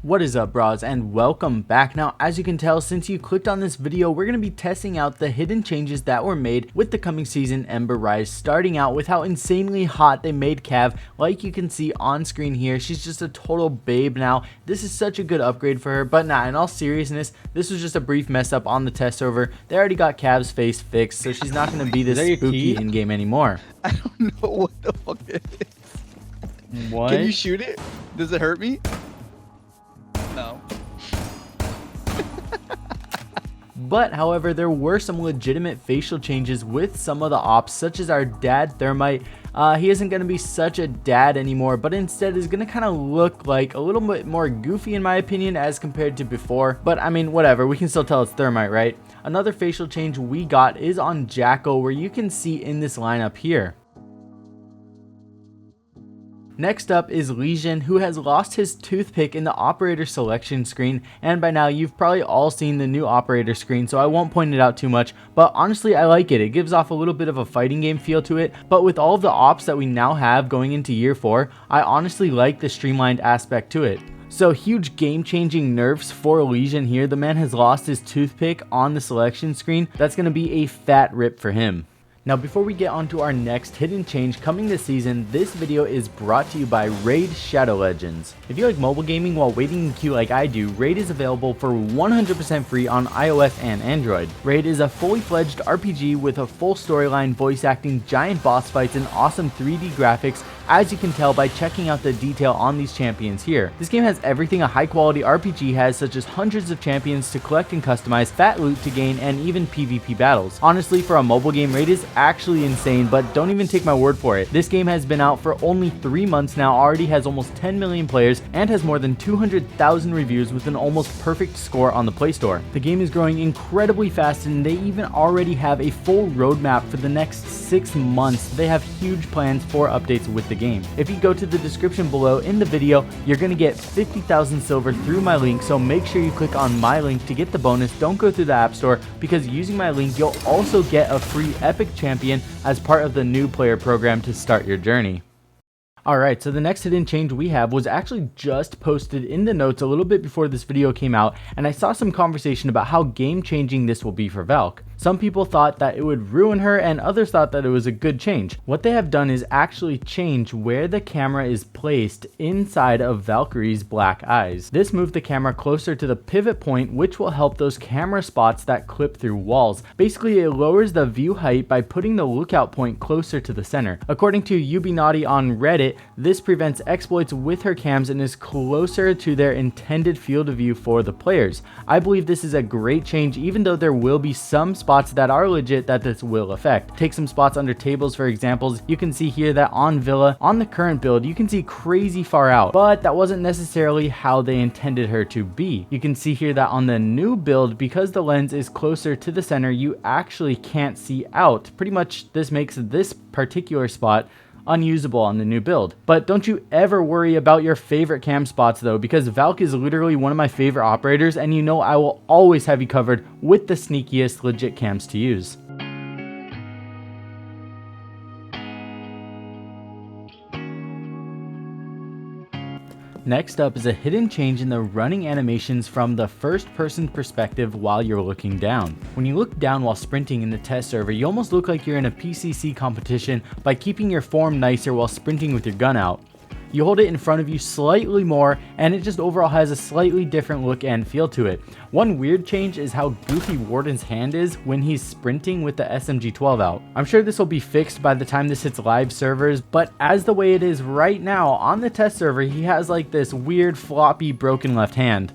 What is up, bros, and welcome back. Now, as you can tell, since you clicked on this video, we're going to be testing out the hidden changes that were made with the coming season Ember Rise, starting out with how insanely hot they made Cav. Like you can see on screen here, she's just a total babe now. This is such a good upgrade for her, but nah, in all seriousness, this was just a brief mess up on the test server. They already got Cav's face fixed, so she's not going to be this spooky in-game anymore. I don't know what the fuck it is. What? Can you shoot it? Does it hurt me? No. But however, there were some legitimate facial changes with some of the ops, such as our dad Thermite. He isn't going to be such a dad anymore, but instead is going to kind of look like a little bit more goofy in my opinion as compared to before. But I mean, whatever, we can still tell it's Thermite, right? Another facial change we got is on Jackal, where you can see in this lineup here. Next up is Legion, who has lost his toothpick in the operator selection screen, and by now you've probably all seen the new operator screen, so I won't point it out too much, but honestly I like it. It gives off a little bit of a fighting game feel to it, but with all of the ops that we now have going into year 4, I honestly like the streamlined aspect to it. So huge game-changing nerfs for Legion here. The man has lost his toothpick on the selection screen. That's going to be a fat rip for him. Now, before we get on to our next hidden change coming this season, this video is brought to you by Raid Shadow Legends. If you like mobile gaming while waiting in queue like I do, Raid is available for 100% free on iOS and Android. Raid is a fully fledged RPG with a full storyline, voice acting, giant boss fights, and awesome 3D graphics, as you can tell by checking out the detail on these champions here. This game has everything a high quality RPG has, such as hundreds of champions to collect and customize, fat loot to gain, and even PvP battles. Honestly, for a mobile game, Raid is actually insane, but don't even take my word for it. This game has been out for only 3 months now, already has almost 10 million players, and has more than 200,000 reviews with an almost perfect score on the Play Store. The game is growing incredibly fast, and they even already have a full roadmap for the next 6 months. They have huge plans for updates with the game. If you go to the description below in the video, you're going to get 50,000 silver through my link, so make sure you click on my link to get the bonus. Don't go through the App Store, because using my link you'll also get a free epic champion as part of the new player program to start your journey. Alright, so the next hidden change we have was actually just posted in the notes a little bit before this video came out, and I saw some conversation about how game changing this will be for Valk. Some people thought that it would ruin her, and others thought that it was a good change. What they have done is actually change where the camera is placed inside of Valkyrie's black eyes. This moved the camera closer to the pivot point, which will help those camera spots that clip through walls. Basically, it lowers the view height by putting the lookout point closer to the center. According to UBNaughty on Reddit, this prevents exploits with her cams and is closer to their intended field of view for the players. I believe this is a great change, even though there will be some spots that are legit that this will affect. Take some spots under tables for examples. You can see here that on Villa, on the current build, you can see crazy far out, but that wasn't necessarily how they intended her to be. You can see here that on the new build, because the lens is closer to the center, you actually can't see out. Pretty much this makes this particular spot unusable on the new build. But don't you ever worry about your favorite cam spots though, because Valk is literally one of my favorite operators, and you know I will always have you covered with the sneakiest legit cams to use. Next up is a hidden change in the running animations from the first person perspective while you're looking down. When you look down while sprinting in the test server, you almost look like you're in a PCC competition by keeping your form nicer while sprinting with your gun out. You hold it in front of you slightly more, and it just overall has a slightly different look and feel to it. One weird change is how goofy Warden's hand is when he's sprinting with the SMG-12 out. I'm sure this will be fixed by the time this hits live servers, but as the way it is right now on the test server, he has like this weird floppy broken left hand.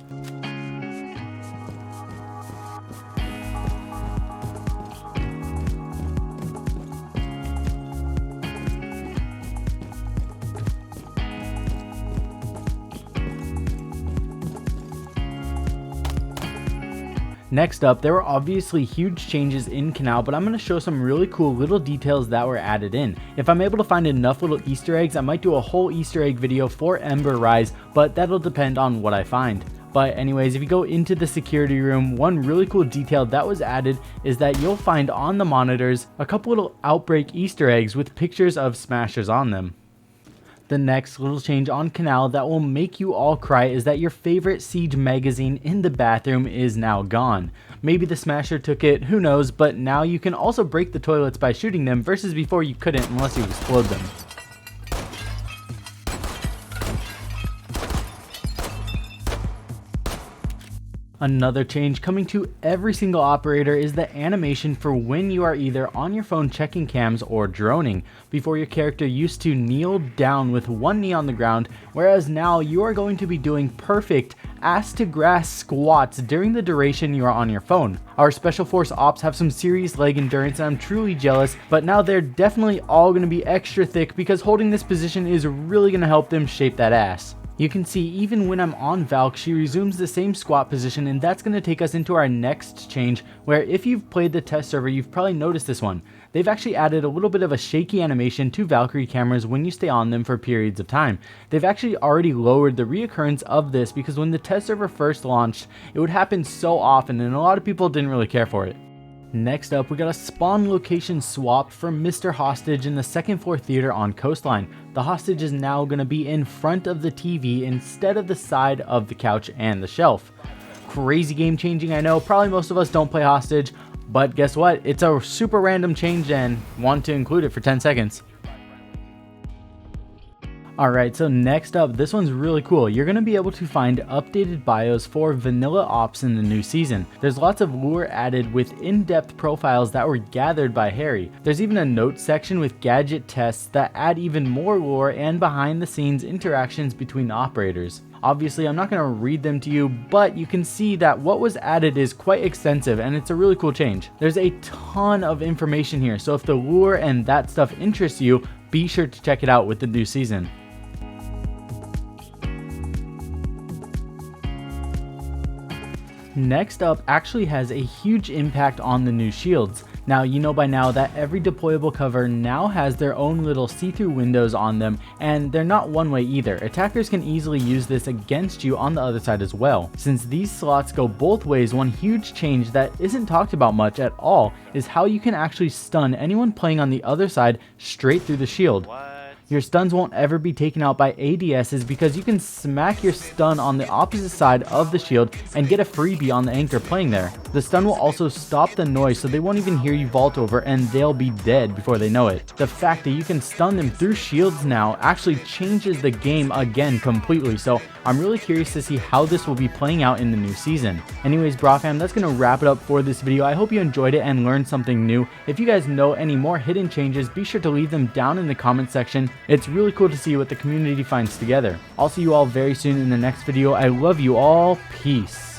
Next up, there were obviously huge changes in Canal, but I'm going to show some really cool little details that were added in. If I'm able to find enough little Easter eggs, I might do a whole Easter egg video for Ember Rise, but that'll depend on what I find. But anyways, if you go into the security room, one really cool detail that was added is that you'll find on the monitors a couple little Outbreak Easter eggs with pictures of smashers on them. The next little change on Canal that will make you all cry is that your favorite Siege magazine in the bathroom is now gone. Maybe the smasher took it, who knows, but now you can also break the toilets by shooting them versus before you couldn't unless you explode them. Another change coming to every single operator is the animation for when you are either on your phone checking cams or droning. Before, your character used to kneel down with one knee on the ground, whereas now you are going to be doing perfect ass to grass squats during the duration you are on your phone. Our Special Force Ops have some serious leg endurance and I'm truly jealous, but now they're definitely all going to be extra thick because holding this position is really going to help them shape that ass. You can see even when I'm on Valk, she resumes the same squat position, and that's going to take us into our next change, where if you've played the test server, you've probably noticed this one. They've actually added a little bit of a shaky animation to Valkyrie cameras when you stay on them for periods of time. They've actually already lowered the reoccurrence of this because when the test server first launched, it would happen so often and a lot of people didn't really care for it. Next up, we got a spawn location swap for Mr. Hostage in the second floor theater on Coastline. The hostage is now going to be in front of the TV instead of the side of the couch and the shelf. Crazy game changing, I know, probably most of us don't play hostage, but guess what? It's a super random change and want to include it for 10 seconds. Alright, so next up, this one's really cool. You're going to be able to find updated bios for vanilla ops in the new season. There's lots of lore added with in-depth profiles that were gathered by Harry. There's even a notes section with gadget tests that add even more lore and behind the scenes interactions between operators. Obviously, I'm not going to read them to you, but you can see that what was added is quite extensive and it's a really cool change. There's a ton of information here, so if the lore and that stuff interests you, be sure to check it out with the new season. Next up actually has a huge impact on the new shields. Now, you know by now that every deployable cover now has their own little see-through windows on them, and they're not one way either. Attackers can easily use this against you on the other side as well. Since these slots go both ways, one huge change that isn't talked about much at all is how you can actually stun anyone playing on the other side straight through the shield. Your stuns won't ever be taken out by ADSs because you can smack your stun on the opposite side of the shield and get a freebie on the anchor playing there. The stun will also stop the noise so they won't even hear you vault over and they'll be dead before they know it. The fact that you can stun them through shields now actually changes the game again completely, so I'm really curious to see how this will be playing out in the new season. Anyways, Bra fam, that's going to wrap it up for this video. I hope you enjoyed it and learned something new. If you guys know any more hidden changes, be sure to leave them down in the comment section. It's really cool to see what the community finds together. I'll see you all very soon in the next video. I love you all. Peace.